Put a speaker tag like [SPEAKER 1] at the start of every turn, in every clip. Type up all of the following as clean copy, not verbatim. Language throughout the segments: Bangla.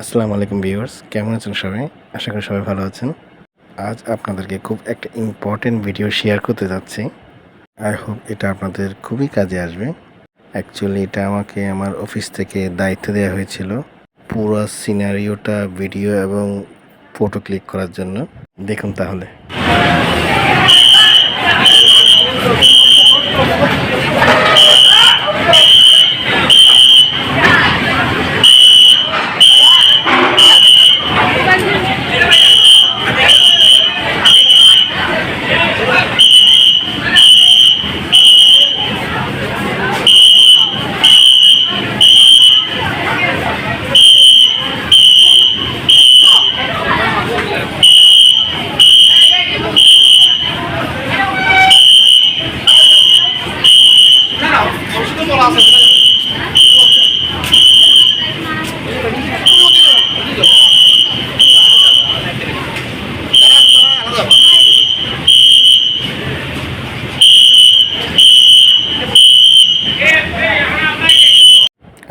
[SPEAKER 1] আসসালামু আলাইকুম ভিউয়ার্স, কেমন আছেন সবাই? আশা করি সবাই ভালো আছেন। আজ আপনাদেরকে খুব একটা ইম্পর্টেন্ট ভিডিও শেয়ার করতে যাচ্ছি। আই হোপ এটা আপনাদের খুবই কাজে আসবে। অ্যাকচুয়ালি এটা আমাকে আমার অফিস থেকে দায়িত্ব দেওয়া হয়েছিল পুরো সিনারিওটা ভিডিও এবং ফটো ক্লিক করার জন্য। দেখুন তাহলে।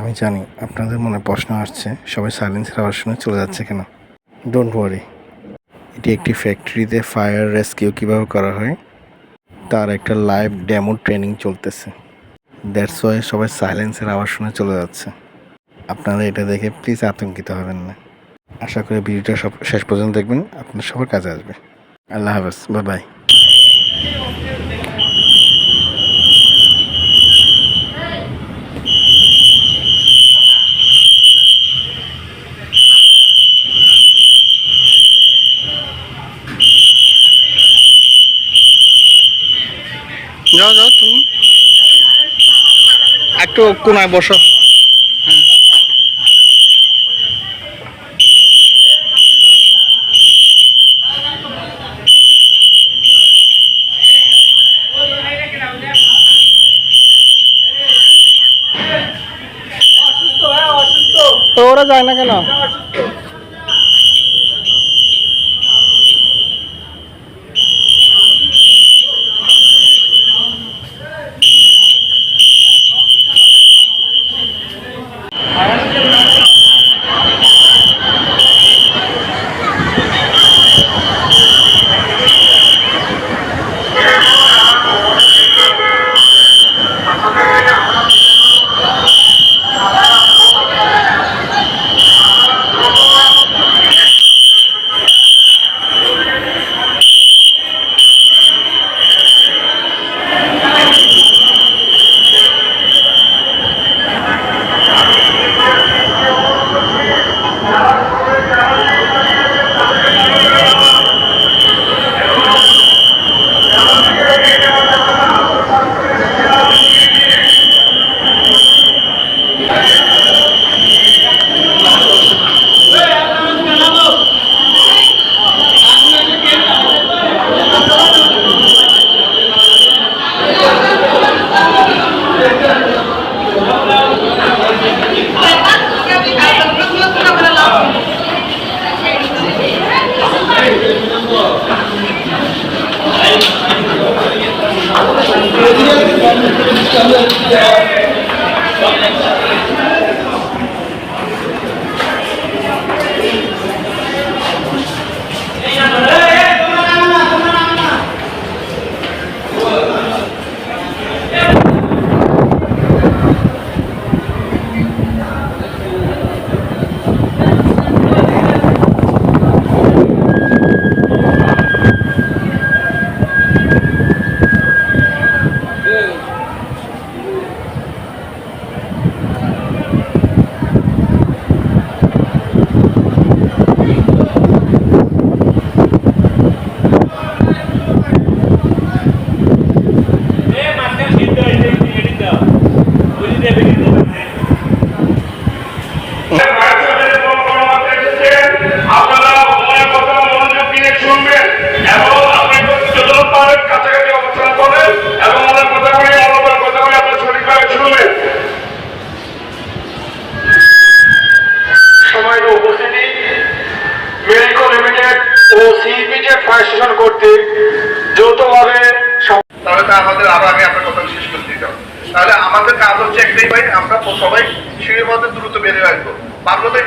[SPEAKER 1] আমি জানি আপনাদের মনে প্রশ্ন আসছে, সবাই সাইলেন্সের আওয়াজ শুনে চলে যাচ্ছে কেন? ডোন্ট ওয়ারি, এটি একটি ফ্যাক্টরিতে ফায়ার রেস্কিউ কীভাবে করা হয় তার একটা লাইভ ডেমো ট্রেনিং চলতেছে। দ্যাটস ওয়াই সবাই সাইলেন্সের আওয়াজ শুনে চলে যাচ্ছে। আপনারা এটা দেখে প্লিজ আতঙ্কিত হবেন না। আশা করি ভিডিওটা সব শেষ পর্যন্ত দেখবেন, আপনার সবার কাজে আসবে। আল্লাহ হাফেজ, বাই বাই। যাও যাও, তুমি একটু কোনায় বসো। তো ওরা যায় না কেন?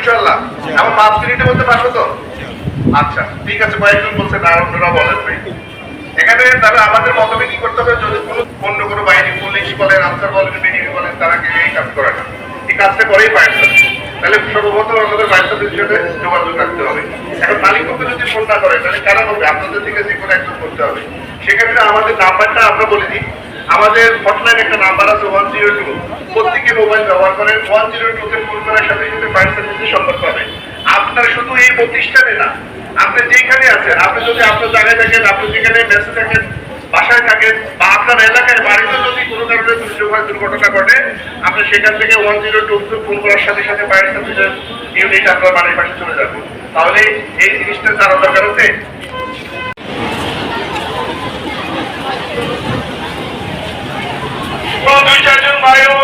[SPEAKER 2] ইনশাআল্লাহ? এখন 5 মিনিটের মধ্যে পারবো তো? আচ্ছা ঠিক আছে, কয়েকজন বলছেন আর অন্যরা বলেন ভাই। এখানে তাহলে আমাদের প্রথমে কি করতে হবে, যদি অন্য কোনো বাহিনী, পুলিশ বলেন, আনসার বলেন, বিডিবি বলেন, তারা কি এই কাজ করে না, এই কাজটা করেই ফায়ার সার্ভিস। তাহলে সর্বপ্রথম আমাদের ফায়ার সার্ভিসের সাথে যোগাযোগ রাখতে হবে। এখন মালিককে যদি ফোন না করে তাহলে কারা হবে? আপনাদের থেকে যে কোনো একজন করতে হবে। সেক্ষেত্রে আমাদের নাম্বারটা আমরা বলে দিই। আমাদের হটলাইন একটা নাম্বার আছে 102, প্রত্যেকে মোবাইল ব্যবহার করেন। 102-তে ফোন করার সাথে সাথে ফায়ার সার্ভিসের সম্পর্ক হবে। আপনার শুধু এই প্রতিষ্ঠানে না, আপনি যেখানে আছেন, আপনি যদি আপনার জায়গায় থাকেন, আপনি যেখানে ব্যস্ত থাকেন, বাসায় থাকেন, বা আপনার এলাকায় বাড়িতে যদি কোনো কারণে দুর্যোগ হয়, দুর্ঘটনা ঘটে, আপনি সেখান থেকে 102 ফোন করার সাথে সাথে ফায়ার সার্ভিসের ইউনিট আপনার বাড়ির পাশে চলে যাবে। তাহলে এই জিনিসটা জানা দরকার আছে। দুই চারজন ভাইও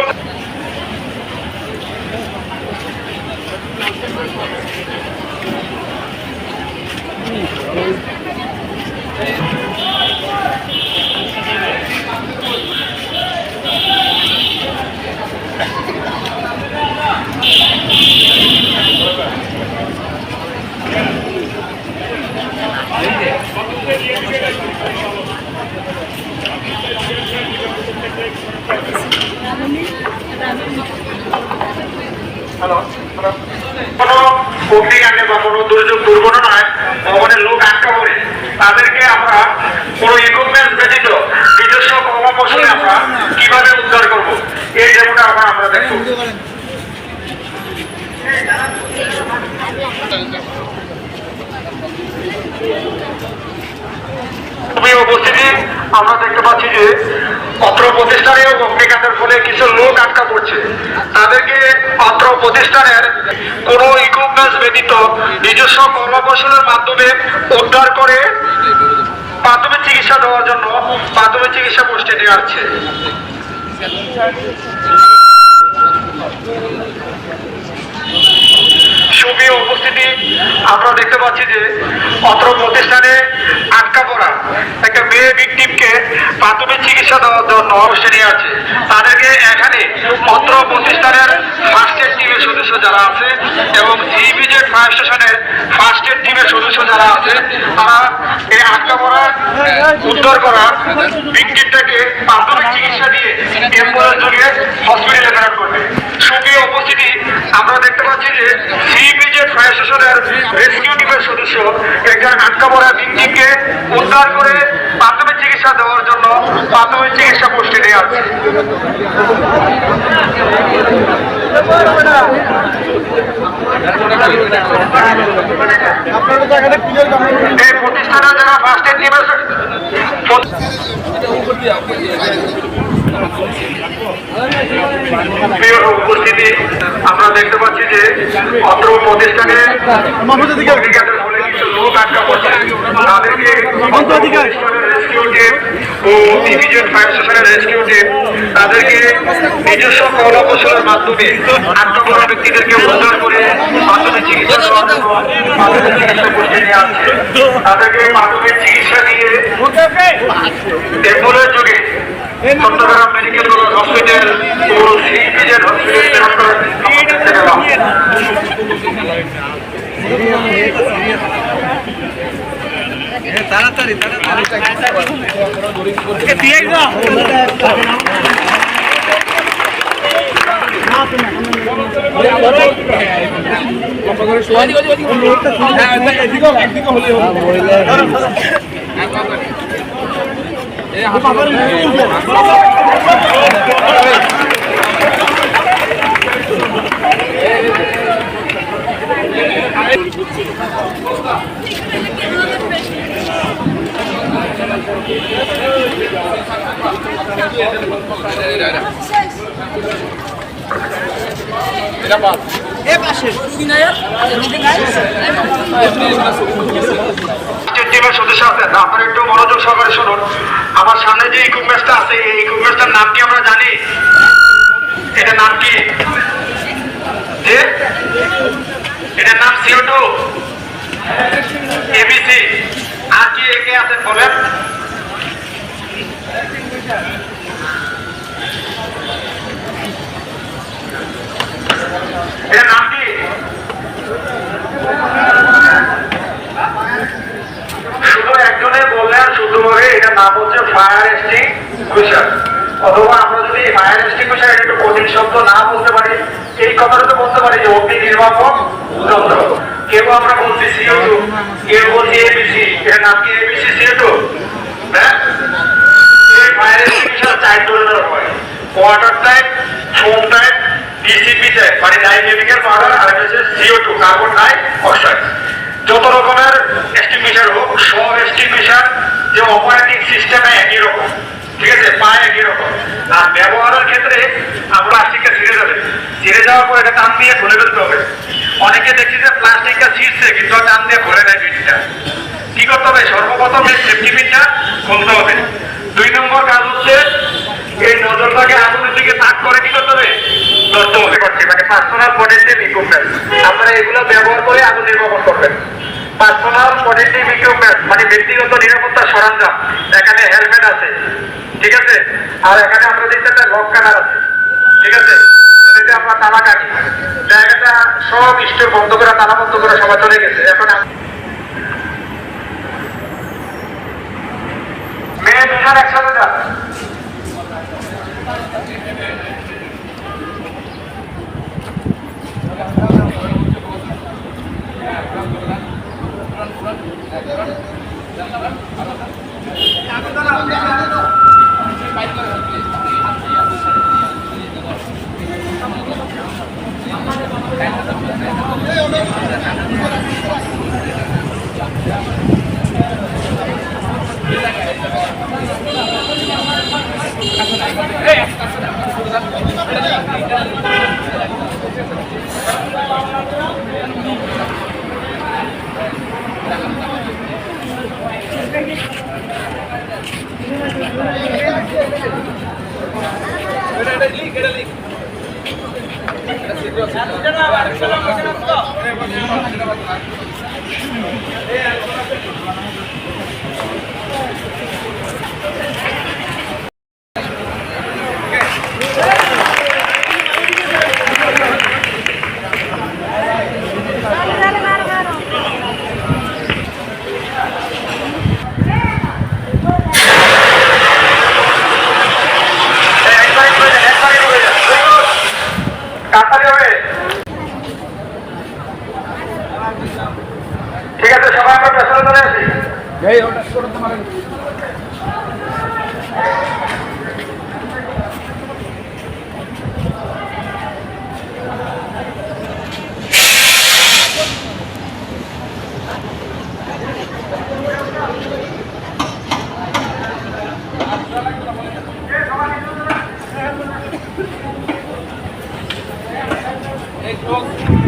[SPEAKER 2] কোনো অগ্নিকাণ্ডে বা কোনো দুর্যোগ দুর্ঘটনায় ভবনের লোক আটকা পড়ে তাদেরকে আমরা কোনো ইকুইপমেন্ট ব্যতীত নিজস্ব কর্মকৌশলে আমরা কিভাবে উদ্ধার করব, এই যেমনটা আমরা দেখব। উপস্থিতি আমরা দেখতে পাচ্ছি যে অত্র প্রতিষ্ঠানে অগ্নিকাণ্ডের ফলে কিছু লোক আটকা পড়ছে। তাদেরকে অত্র প্রতিষ্ঠানের কোনো ইকুইপমেন্টস ব্যতীত নিজস্ব কর্মকৌশলের মাধ্যমে উদ্ধার করে প্রাথমিক চিকিৎসা দেওয়ার জন্য প্রাথমিক চিকিৎসা পোস্টে নিয়ে আসছে। সুপ্রিয় উপস্থিতি, আমরা দেখতে পাচ্ছি যে অত্র প্রতিষ্ঠানে আটকা পড়া একটা মেয়ে ভিকটিমকে প্রাথমিক চিকিৎসা দেওয়ার জন্য পোস্টে নিয়ে আছে। তাদেরকে এখানে অত্র প্রতিষ্ঠানের ফার্স্ট এড টিমের সদস্য যারা আছে এবং সিবিজেড ফায়ার স্টেশনের ফার্স্ট এড টিমের সদস্য যারা আছে, তারা এই আটকা পড়া উদ্ধার করা ভিকটিমটাকে প্রাথমিক চিকিৎসা দিয়ে অ্যাম্বুলেন্স যোগে হসপিটালে প্রেরণ করবে। সুপ্রিয় উপস্থিতি, আমরা দেখতে পাচ্ছি যে সিবিজেড ফায়ার স্টেশনের রেস্কিউ টিমের সদস্য একজন আটকা পড়া ভিকটিমকে উদ্ধার করে প্রাথমিক চিকিৎসা দেওয়ার জন্য প্রাথমিক চিকিৎসা পোস্টে নিয়ে আসছে। এই প্রতিষ্ঠানে যারা ফার্স্ট এড টিমের উপস্থিতি, আমরা দেখতে পাচ্ছি যে অত্র প্রতিষ্ঠানে কিছু লোক আটকা পড়ছে। তাদেরকে রেস্কিউ টিম ও ডিভিশন ফায়ার স্টেশনের রেস্কিউ টিম তাদেরকে নিজস্ব কর্মকৌশলের মাধ্যমে আটকা পড়া ব্যক্তিদেরকে উদ্ধার করে প্রাথমিক চিকিৎসা দেওয়ার জন্য প্রাথমিক চিকিৎসা করতে নিয়ে আসছে। তাদেরকে প্রাথমিক চিকিৎসা দিয়ে অ্যাম্বুলেন্স যোগে চট্টগ্রাম মেডিকেল কলেজ হসপিটাল ও সিবিজেড হসপিটাল তাড়াতাড়ি সদস্য আছেন, আপনারা একটু মনোযোগ সহকারে শুনুন। আমার সামনে যে ইকুইপমেন্টটা আছে, এই ইকুইপমেন্টটার নাম কি আমরা জানি? এটার নাম কি? এটার নাম CO2, ABC। আর কি একে আছেন বলেন? এটার নাম কি?
[SPEAKER 3] নাম হচ্ছে ফায়ার এক্সটিংগুইশার, অথবা আমরা যদি ফায়ার এক্সটিংগুইশার একটু কঠিন শব্দ না বলতে পারি, এই কথাটা তো বলতে পারি যে অগ্নি নির্বাপক যন্ত্র। কেউ আমরা বলছি CO2, কেউ বলছি ABC, এর নাম কি ABC CO2? হ্যাঁ, এই ফায়ার এক্সটিংগুইশার 4 ধরনের হয়, water type, foam type, DCP type মানে ডাইনামিক্যাল পাউডার, আর হচ্ছে CO2 কার্বন ডাই অক্সাইড। যত রকমের এক্সটিংগুইশার হোক, সব এক্সটিংগুইশার যে অপারেটিং সিস্টেমে একই রকম, ঠিক আছে, পায় একই রকম। আর ব্যবহারের ক্ষেত্রে আমরা প্লাস্টিকটা ছিঁড়ে যাবে, ছিঁড়ে যাওয়ার পর এটা টান দিয়ে খুলে ফেলতে হবে। অনেকে দেখছি যে প্লাস্টিকটা ছিঁড়ছে কিন্তু টান দিয়ে খুলে দেয় পিনটা। কি করতে হবে? সর্বপ্রথম এই সেফটি পিনটা খুলতে হবে। 2 নম্বর কাজ হচ্ছে এই নজরটাকে আগুনের দিকে তাক করে কি করতে হবে? ধরতে হবে। মানে পার্সোনাল প্রোটেক্টিভ ইকুইপমেন্ট, আপনারা এগুলো ব্যবহার করে আগুন নির্বাপন করবেন। পার্সোনাল প্রোটেক্টিভ ইকুইপমেন্ট মানে ব্যক্তিগত নিরাপত্তা সরঞ্জাম, এখানে হেলমেট আছে, ঠিক আছে, আর এখানে আমরা দেখতে একটা লক কানার আছে, ঠিক আছে, এটাতে আমরা তালা কাটি। জায়গাটা সব স্টোর বন্ধ করে, তালা বন্ধ করে সবাই চলে গেছে। এখন মেয়ে দুজন একসাথে যান। ঠিক আছে, সবাই আমরা পেছনে চলে আসি।
[SPEAKER 4] Xbox